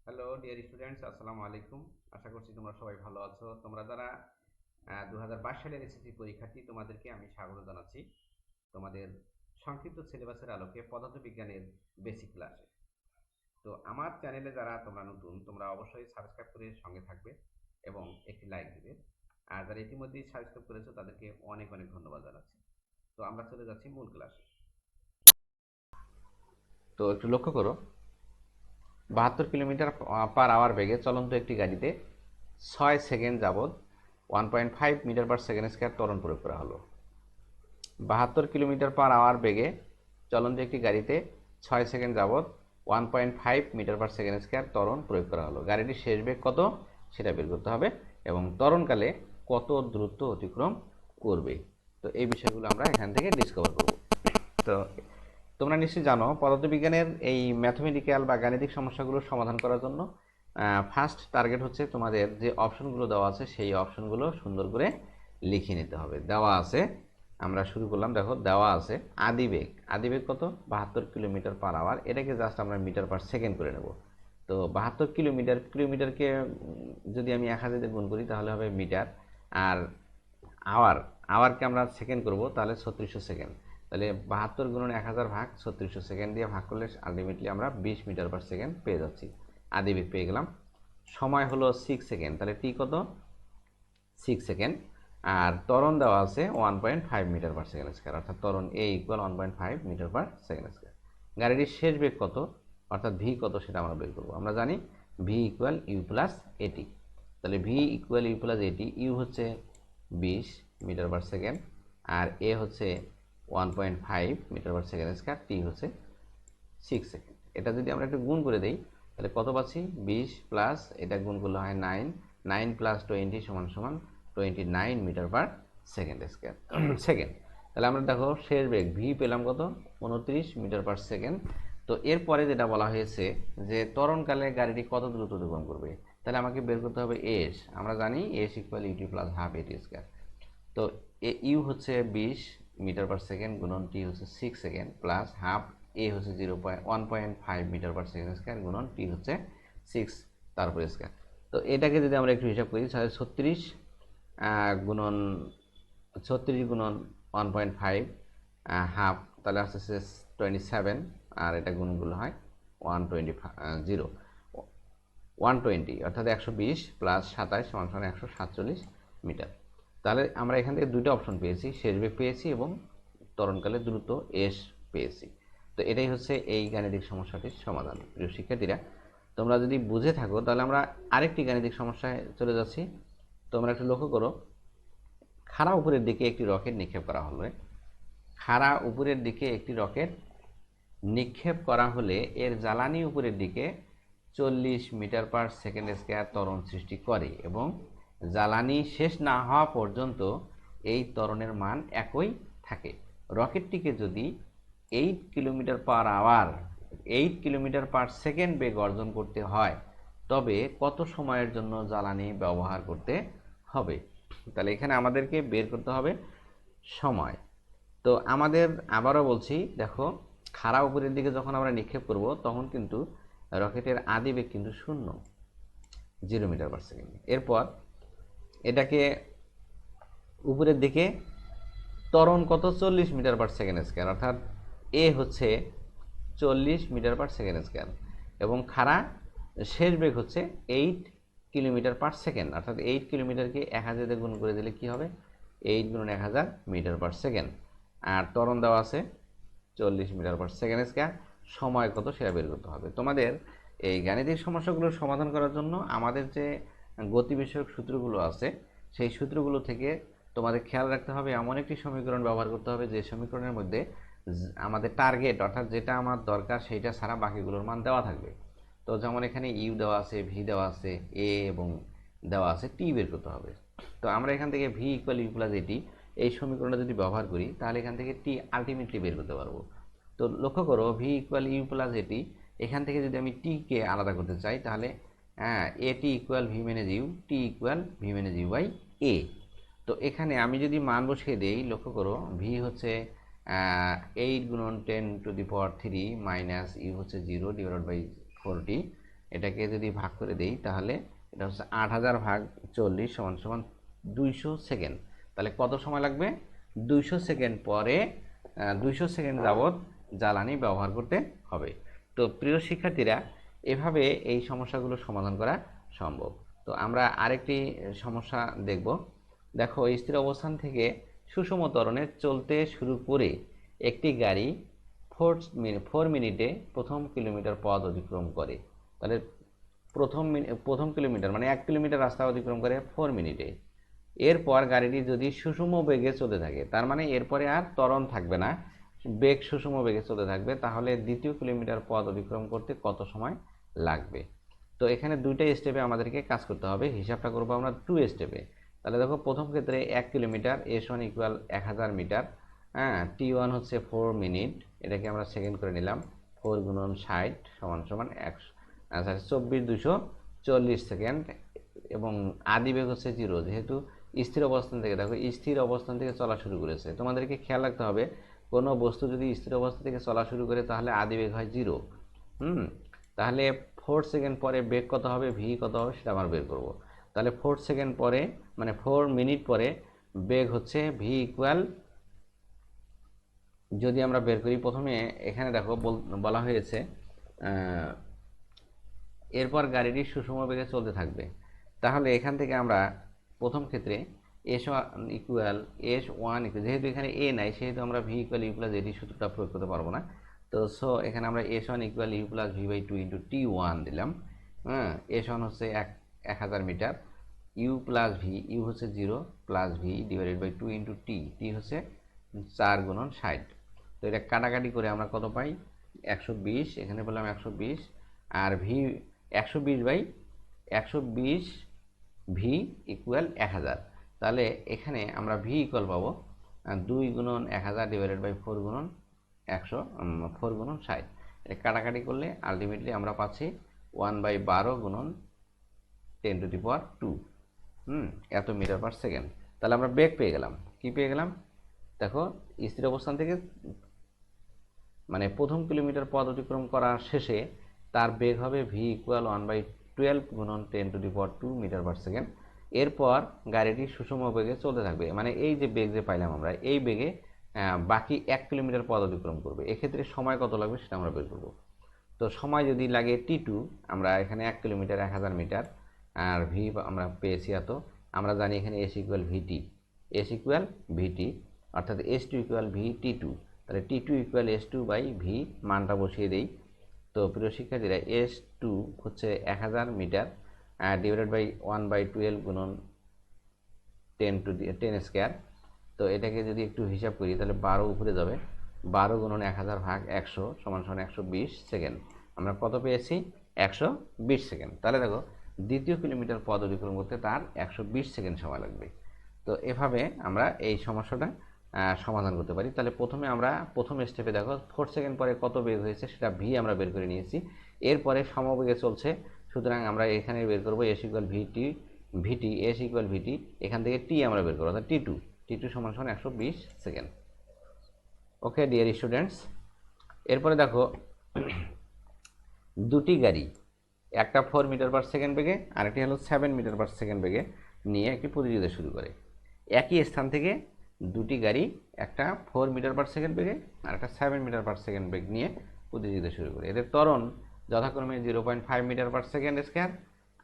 Hello dear students, আসসালামু আলাইকুম। আশা করছি তোমরা সবাই ভালো আছো। তোমরা যারা 2022 সালের এসএসসি পরীক্ষার্থী, তোমাদেরকে আমি স্বাগত জানাচ্ছি তোমাদের সংক্ষিপ্ত সিলেবাসের আলোকে পদার্থবিজ্ঞানের বেসিক ক্লাসে। তো আমার চ্যানেলে যারা তোমরা নতুন, তোমরা অবশ্যই সাবস্ক্রাইব করে সঙ্গে থাকবে এবং একটি লাইক দিবে। আর যারা ইতিমধ্যেই সাবস্ক্রাইব করেছো তাদেরকে অনেক অনেক ধন্যবাদ জানাচ্ছি। তো আমরা চলে যাচ্ছি মূল ক্লাসে। তো একটু লক্ষ্য করো, 72 কিলোমিটার পার আওয়ার বেগে চলন্ত একটি গাড়িতে 6 সেকেন্ড যাবৎ 1.5 মিটার পার সেকেন্ড স্কয়ার ত্বরণ প্রয়োগ করা হলো। 72 কিলোমিটার পার আওয়ার বেগে চলন্ত একটি গাড়িতে 6 সেকেন্ড যাবৎ 1.5 মিটার পার সেকেন্ড স্কয়ার ত্বরণ প্রয়োগ করা হলো। গাড়িটির শেষ বেগ কত সেটা বের করতে হবে এবং ত্বরণকালে কত দ্রুত অতিক্রম করবে। তো এই বিষয়গুলো আমরা এখান থেকে ডিসকভার করব। তো তোমরা নিশ্চয়ই জানো, পদার্থবিজ্ঞানের এই ম্যাথমেটিক্যাল বা গাণিতিক সমস্যাগুলো সমাধান করার জন্য ফার্স্ট টার্গেট হচ্ছে তোমাদের যে অপশনগুলো দেওয়া আছে সেই অপশনগুলো সুন্দর করে লিখে নিতে হবে। দেওয়া আছে, আমরা শুরু করলাম। দেখো দেওয়া আছে আদিবেগ কত 72 কিলোমিটার পার আওয়ার। এটাকে জাস্ট আমরা মিটার পার সেকেন্ড করে নেব। তো 72 কিলোমিটারকে যদি আমি 1000 দিয়ে গুণ করি তাহলে হবে মিটার। আর আওয়ারকে আমরা সেকেন্ড করব, তাহলে 3600 সেকেন্ড। তাহলে 72 গুণন 1000 ভাগ 3600 সেকেন্ড দিয়ে ভাগ করলে আলটিমেটলি আমরা 20 মিটার পার সেকেন্ড পেয়ে যাচ্ছি। আদিবেগ পেয়ে গেলাম। সময় হলো 6 সেকেন্ড, তাহলে টি কত 6 সেকেন্ড। আর ত্বরণ দেওয়া আছে 1.5 মিটার পার সেকেন্ড স্কয়ার, অর্থাৎ ত্বরণ a equal 1.5 metre per second square. গাড়িটির শেষ বেগ কত, অর্থাৎ ভি কত সেটা আমরা বের করবো। আমরা জানি ভি ইকুয়াল ইউ প্লাস এটি। তাহলে ভি ইকুয়াল ইউ প্লাস এটি। ইউ হচ্ছে 20 মিটার পার সেকেন্ড, আর এ হচ্ছে 1.5 মিটার পার সেকেন্ড স্কয়ার, টি হচ্ছে 6 সেকেন্ড। এটা যদি আমরা একটু গুণ করে দেই তাহলে কত পাচ্ছি, 20 প্লাস এটা গুণ করলে হয় 9 প্লাস 20 সমান সমান 29 metre per second square second. তাহলে আমরা দেখো শেষ বেগ ভি পেলাম কত 29 মিটার পার সেকেন্ড। তো এরপরে যেটা বলা হয়েছে যে ত্বরণকালে গাড়িটি কত দ্রুত অতিক্রম করবে, তাহলে আমাকে বের করতে হবে এস। আমরা জানি S equal UT plus half AT square. তো ইউ হচ্ছে 20 মিটার পার সেকেন্ড গুণন টি হচ্ছে 6 সেকেন্ড প্লাস হাফ এ হচ্ছে 1.5 মিটার পার সেকেন্ড স্কয়ার গুণন টি হচ্ছে 6 তারপর স্কয়ার। তো এটাকে যদি আমরা একটু হিসাব করি তাহলে 36 গুণন 1.5 হাফ, তাহলে আসছে 27। আর এটা গুণগুলো হয় 120 অর্থাৎ 120 প্লাস 27 সমান সমান 147 মিটার। তাহলে আমরা এখান থেকে দুইটা অপশন পেয়েছি, শেষ বেগ পেয়েছি এবং ত্বরণকালে দ্রুত এস পেয়েছি। তো এটাই হচ্ছে এই গাণিতিক সমস্যাটির সমাধান। প্রিয় শিক্ষার্থীরা, তোমরা যদি বুঝে থাকো তাহলে আমরা আরেকটি গাণিতিক সমস্যায় চলে যাচ্ছি। তোমরা একটু লক্ষ্য করো, খাড়া উপরের দিকে একটি রকেট নিক্ষেপ করা হলো। খাড়া উপরের দিকে একটি রকেট নিক্ষেপ করা হলে এর জ্বালানি উপরের দিকে 40 মিটার পার সেকেন্ড স্কয়ার ত্বরণ সৃষ্টি করে এবং জ্বালানি শেষ না হওয়া পর্যন্ত এই ত্বরণের মান একই থাকে। রকেটটিকে যদি 8 kilometre per hour 8 kilometre per second বেগ অর্জন করতে হয় তবে কত সময়ের জন্য জ্বালানি ব্যবহার করতে হবে। তাহলে এখানে আমাদেরকে বের করতে হবে সময়। তো আমাদের আবারও বলছি, দেখো খাড়া উপরের দিকে যখন আমরা নিক্ষেপ করব তখন কিন্তু রকেটের আদিবেগ কিন্তু 0 মিটার পার সেকেন্ড। এরপর এটাকে উপরের দিকে ত্বরণ কত 40 মিটার পার সেকেন্ড স্কয়ার, অর্থাৎ এ হচ্ছে 40 মিটার পার সেকেন্ড স্কয়ার এবং খাড়া শেষ বেগ হচ্ছে 8 কিলোমিটার পার সেকেন্ড, অর্থাৎ 8 কিলোমিটারকে 1000 দিয়ে গুণ করে দিলে কি হবে 8 গুণ 1000 মিটার পার সেকেন্ড। আর ত্বরণ দেওয়া আছে 40 মিটার পার সেকেন্ড স্কয়ার। সময় কত সেটা বের করতে হবে। তোমাদের এই গাণিতিক সমস্যাগুলোর সমাধান করার জন্য আমাদের যে গতি বিষয়ক সূত্রগুলো আছে সেই সূত্রগুলো থেকে তোমাদের খেয়াল রাখতে হবে এমন একটি সমীকরণ ব্যবহার করতে হবে যে সমীকরণের মধ্যে আমাদের টার্গেট অর্থাৎ যেটা আমার দরকার সেইটা ছাড়া বাকিগুলোর মান দেওয়া থাকবে। তো যেমন এখানে ইউ দেওয়া আছে, ভি দেওয়া আছে, এ এবং দেওয়া আছে টি বের করতে হবে। তো আমরা এখান থেকে ভি ইকুয়াল ইউ প্লাস এটি এই সমীকরণটা যদি ব্যবহার করি তাহলে এখান থেকে টি আলটিমেটলি বের করতে পারবো। তো লক্ষ্য করো ভি ইকুয়াল ইউ প্লাস এটি, এখান থেকে যদি আমি টিকে আলাদা করতে চাই তাহলে a t equal v minus u, t equal v minus u by a. তো এখানে আমি যদি মান বসিয়ে দেই, লক্ষ্য করো ভি হচ্ছে 8 গুণন 10 to the power 3 minus U হচ্ছে 0 ডিভাইডেড বাই 40 এটাকে যদি ভাগ করে দিই তাহলে এটা হচ্ছে 8000 ভাগ 40 সমান সমান 200 সেকেন্ড। তাহলে কত সময় লাগবে? 200 সেকেন্ড পরে 200 সেকেন্ড যাবৎ জ্বালানি ব্যবহার করতে হবে। তো প্রিয় শিক্ষার্থীরা, এভাবে এই সমস্যাগুলো সমাধান করা সম্ভব। তো আমরা আরেকটি সমস্যা দেখব। দেখো, স্থির অবস্থান থেকে সুষম ত্বরণে চলতে শুরু করে একটি গাড়ি 4 মিনিটে প্রথম কিলোমিটার পথ অতিক্রম করে। তাহলে প্রথম কিলোমিটার মানে 1 কিলোমিটার রাস্তা অতিক্রম করে 4 মিনিটে। এরপর গাড়িটি যদি সুষম বেগে চলতে থাকে, তার মানে এরপরে আর ত্বরণ থাকবে না, বেগ সুষম বেগে চলতে থাকবে, তাহলে দ্বিতীয় কিলোমিটার পথ অতিক্রম করতে কত সময় লাগবে? তো এখানে দুইটা স্টেপে আমাদেরকে কাজ করতে হবে। হিসাবটা করবো আমরা 2 স্টেপে। তাহলে দেখো, প্রথম ক্ষেত্রে 1 কিলোমিটার, S1 ইকুয়াল 1000 মিটার। হ্যাঁ, T1 হচ্ছে 4 মিনিট, এটাকে আমরা সেকেন্ড করে নিলাম। 4 গুণন 60 সমান সমান 24,240 সেকেন্ড। এবং আদি বেগ হচ্ছে 0, যেহেতু স্থির অবস্থান থেকে, দেখো স্থির অবস্থান থেকে চলা শুরু করেছে। তোমাদেরকে খেয়াল রাখতে হবে, কোনো বস্তু যদি স্থির অবস্থা থেকে চলা শুরু করে তাহলে আদি বেগ হয় 0। তাহলে 4 সেকেন্ড পরে বেগ কত হবে, ভি কত হবে, সেটা আমরা বের করব। তাহলে 4 সেকেন্ড পরে মানে 4 মিনিট পরে বেগ হচ্ছে ভি ইকুয়াল, যদি আমরা বের করি, প্রথমে এখানে দেখো বলা হয়েছে এরপর গাড়িটি সুষম বেগে চলতে থাকবে। তাহলে এখান থেকে আমরা প্রথম ক্ষেত্রে S1 যেহেতু এখানে এ নাই, সেহেতু আমরা ভি ইকুয়াল ইউ প্লাস এটি সূত্রটা প্রয়োগ করতে পারবো না। তো এখানে আমরা S1 equal u plus v by 2 into T1 দিলাম। হ্যাঁ, S1 হচ্ছে 1000 metre, u plus v, u হচ্ছে 0 plus v divided by 2 into t হচ্ছে 4 গুণন 60। তো এটা কাটাকাটি করে আমরা কত পাই? 120, এখানে বললাম 120, আর ভি 120 ভি ইকুয়াল 1000। তাহলে এখানে আমরা ভি ইকুয়াল পাবো 2 গুণন 1000 ডিভাইডেড বাই 4 গুণন 4 গুণন 60। এটা কাটাকাটি করলে আলটিমেটলি আমরা পাচ্ছি 1/12 গুণন 10⁻², এত মিটার পার সেকেন্ড। তাহলে আমরা বেগ পেয়ে গেলাম। কি পেয়ে গেলাম? দেখো, স্থির অবস্থান থেকে মানে প্রথম কিলোমিটার পথ অতিক্রম করার শেষে তার বেগ হবে ভি ইকুয়াল 1/12 গুণন 10⁻² মিটার পার সেকেন্ড। এরপর গাড়িটি সুষম বেগে চলতে থাকবে, মানে এই যে বেগ যে পাইলাম আমরা, এই বেগে বাকি 1 কিলোমিটার পথ অতিক্রম করবে। এক্ষেত্রে সময় কত লাগবে সেটা আমরা বের করব। তো সময় যদি লাগে T2, আমরা এখানে 1 কিলোমিটার 1000 মিটার, আর ভি আমরা পেয়েছি এত। আমরা জানি এখানে এস ইকুয়াল ভিটি, অর্থাৎ S2 ইকুয়াল ভি T2। তাহলে T2 equal S2 by V, মানটা বসিয়ে দেই। তো প্রিয় শিক্ষার্থীরা, S2 হচ্ছে 1000 মিটার ডিভাইডেড বাই 1/12 গুণন 10 স্কোয়ার। তো এটাকে যদি একটু হিসাব করি তাহলে 12 উপরে যাবে, 12 গুণন 1000 ভাগ 100 সমান সমান 120 সেকেন্ড। আমরা কত পেয়েছি? 120 সেকেন্ড। তাহলে দেখো, দ্বিতীয় কিলোমিটার পথ অতিক্রম করতে তার 120 সেকেন্ড সময় লাগবে। তো এভাবে আমরা এই সমস্যাটা সমাধান করতে পারি। তাহলে প্রথমে আমরা প্রথম স্টেপে দেখো 4 সেকেন্ড পরে কত বেগ হয়েছে সেটা ভি আমরা বের করে নিয়েছি। এরপরে সমবেগে চলছে, সুতরাং আমরা এখানে বের করবো এস ইকুয়াল ভিটি, এস ইকুয়াল ভিটি, এখান থেকে টি আমরা বের করবো, অর্থাৎ টি টু সমান সমান 120 সেকেন্ড। ওকে ডিয়ার স্টুডেন্টস, এরপরে দেখো দুটি গাড়ি, একটা 4 মিটার পার সেকেন্ড বেগে আর একটি হলো 7 মিটার পার সেকেন্ড বেগে নিয়ে একটি প্রতিযোগিতা শুরু করে। একই স্থান থেকে দুটি গাড়ি, একটা 4 মিটার পার সেকেন্ড বেগে আর একটা 7 মিটার পার সেকেন্ড বেগ নিয়ে প্রতিযোগিতা শুরু করে। এদের ত্বরণ যথাক্রমে 0.5 মিটার পার সেকেন্ড স্কোয়ার,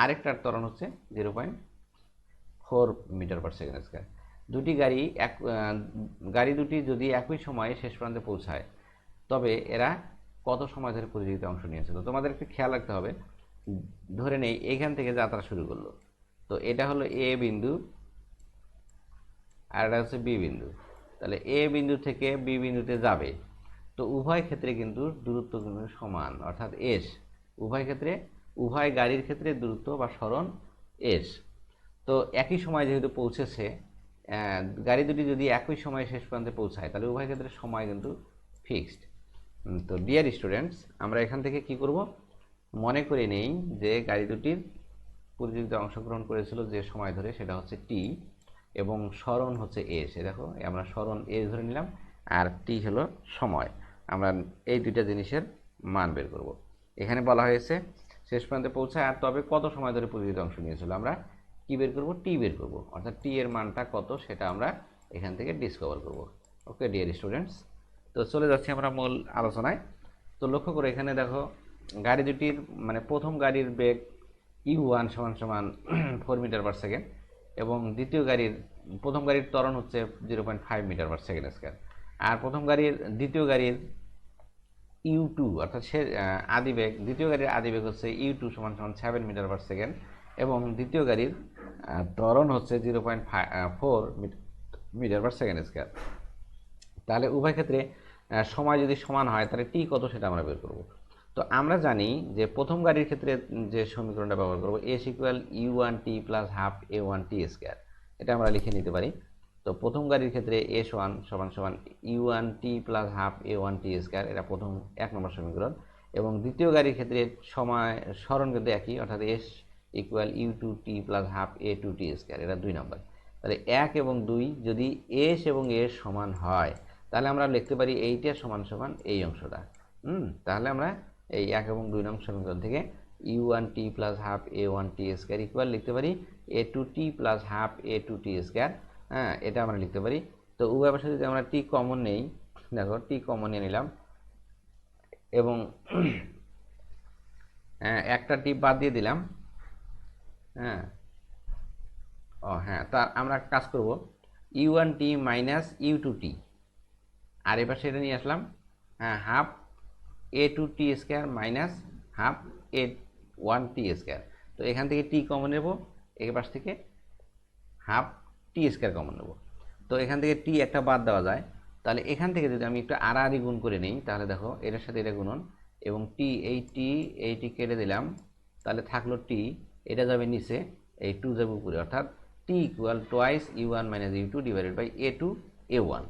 আরেকটার ত্বরণ হচ্ছে 0.4 মিটার পার সেকেন্ড স্কোয়ার। দুটি গাড়ি দুটি যদি একই সময়ে শেষ প্রান্তে পৌঁছায়, তবে এরা কত সময় ধরে প্রতিযোগিতায় অংশ নিয়েছে? তো তোমাদের একটু খেয়াল রাখতে হবে। ধরে নেই এইখান থেকে যাত্রা শুরু করলো, তো এটা হলো এ বিন্দু আর এটা হচ্ছে বি বিন্দু। তাহলে এ বিন্দু থেকে বি বিন্দুতে যাবে, তো উভয় ক্ষেত্রে কিন্তু দূরত্ব কিন্তু সমান, অর্থাৎ এস। উভয় গাড়ির ক্ষেত্রে দূরত্ব বা সরণ এস। তো একই সময় যেহেতু পৌঁছেছে, গাড়ি দুটি যদি একই সময়ে শেষ প্রান্তে পৌঁছায়, তাহলে উভয় ক্ষেত্রে সময় কিন্তু ফিক্সড। তো ডিয়ার স্টুডেন্টস, আমরা এখান থেকে কি করব, মনে করে নেই যে গাড়ি দুটির প্রতিযোগিতায় অংশগ্রহণ করেছিল যে সময় ধরে, সেটা হচ্ছে টি, এবং সরণ হচ্ছে এস। দেখো, আমরা সরণ এস ধরে নিলাম, আর টি হলো সময়। আমরা এই দুইটা জিনিসের মান বের করব। এখানে বলা হয়েছে শেষ প্রান্তে পৌঁছায়, আর তবে কত সময় ধরে প্রতিযোগিতা অংশ নিয়েছিল আমরা কি বের করব, টি বের করব, অর্থাৎ টি এর মানটা কত সেটা আমরা এখান থেকে ডিসকভার করব। ওকে ডিয়ার স্টুডেন্টস, তো চলে যাচ্ছি আমরা মূল আলোচনায়। তো লক্ষ্য করে এখানে দেখো গাড়ি দুটির মানে প্রথম গাড়ির বেগ u1 সমান সমান 4 মিটার/সেকেন্ড এবং প্রথম গাড়ির ত্বরণ হচ্ছে 0.5 মিটার/সেকেন্ড স্কয়ার, আর দ্বিতীয় গাড়ির u2 অর্থাৎ দ্বিতীয় গাড়ির আদি বেগ হচ্ছে u2 সমান সমান 7 মিটার/সেকেন্ড এবং দ্বিতীয় গাড়ির ত্বরণ হচ্ছে 0.4 মিটার/সেকেন্ড স্কয়ার। তাহলে উভয় ক্ষেত্রে সময় যদি সমান হয় তাহলে টি কত সেটা আমরা বের করব। তো আমরা জানি যে প্রথম গাড়ির ক্ষেত্রে যে সমীকরণটা ব্যবহার করব S equal u1t plus half a1t square, এটা আমরা লিখে নিতে পারি। তো প্রথম গাড়ির ক্ষেত্রে s1 সমান সমান u1t plus half a1t square, এটা প্রথম 1 নম্বর সমীকরণ, এবং দ্বিতীয় গাড়ির ক্ষেত্রে সরণ কিন্তু একই, অর্থাৎ s equal u2t plus half a2t square, এটা 2 নম্বর। তাহলে 1 এবং 2 যদি s এবং s সমান হয় তাহলে আমরা লিখতে পারি এইটা সমান সমান এই অংশটা। তাহলে আমরা এই 1 এবং 2 নং সমীকরণ থেকে u1t plus half a1t square equal লিখতে পারি a2t plus half a2t square. হ্যাঁ, এটা আমরা লিখতে পারি। তো উভয় পাশে যদি আমরা টি কমন নেই, দেখো টি কমন নিয়ে নিলাম এবং একটা টি বাদ দিয়ে দিলাম। হ্যাঁ, তা আমরা কাজ করব u1t মাইনাস u2t, আর এবার সেটা নিয়ে আসলাম half a2t square minus half a1t square. তো এখান থেকে টি কমন নেব, এই পাশ থেকে হাফ টি স্কয়ার কমন নেব। তো এখান থেকে টি একটা বাদ দেওয়া যায়, তাহলে এখান থেকে যদি আমি একটু আড়াআড়ি গুণ করে নিই তাহলে দেখো এটার সাথে এটা গুণন এবং এই টি কেটে দিলাম, তাহলে থাকলো টি, এটা যাবে নিচে, এই 2 যাবে উপরে, অর্থাৎ t equal twice u1 minus u2 divided by a2 a1।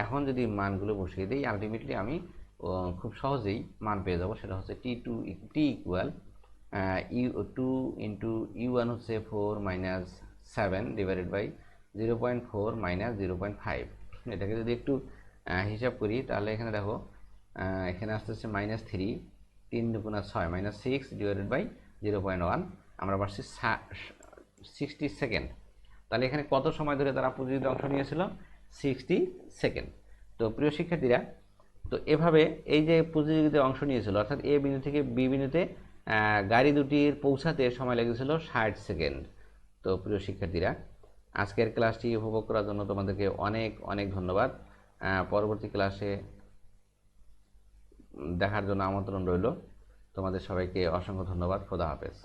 এখন যদি মানগুলো বসিয়ে দিই আলটিমেটলি আমি খুব সহজেই মান পেয়ে যাব, সেটা হচ্ছে T equal u2 into u1 হচ্ছে 4 মাইনাস 7 ডিভাইডেড বাই 0.4 মাইনাস 0.5। এটাকে যদি একটু হিসাব করি তাহলে এখানে দেখো এখানে আসতে হচ্ছে -3, 3 দুগুণা 6 মাইনাস 6 ডিভাইডেড বাই 0.1, আমরা পাচ্ছি 60 সেকেন্ড। তাহলে এখানে কত সময় ধরে তারা প্রতিযোগিতায় অংশ নিয়েছিল, 60 সেকেন্ড। তো প্রিয় শিক্ষার্থীরা, তো এভাবে এই যে প্রতিযোগিতায় অংশ নিয়েছিল অর্থাৎ এ বিন্দু থেকে বি বিন্দুতে গাড়ি দুটির পৌঁছাতে সময় লেগেছিল 60 সেকেন্ড। তো প্রিয় শিক্ষার্থীরা, আজকের ক্লাসটি উপভোগ করার জন্য তোমাদেরকে অনেক অনেক ধন্যবাদ। পরবর্তী ক্লাসে দেখার জন্য আমন্ত্রণ রইল। তোমাদের সবাইকে অসংখ্য ধন্যবাদ। খোদা হাফেজ।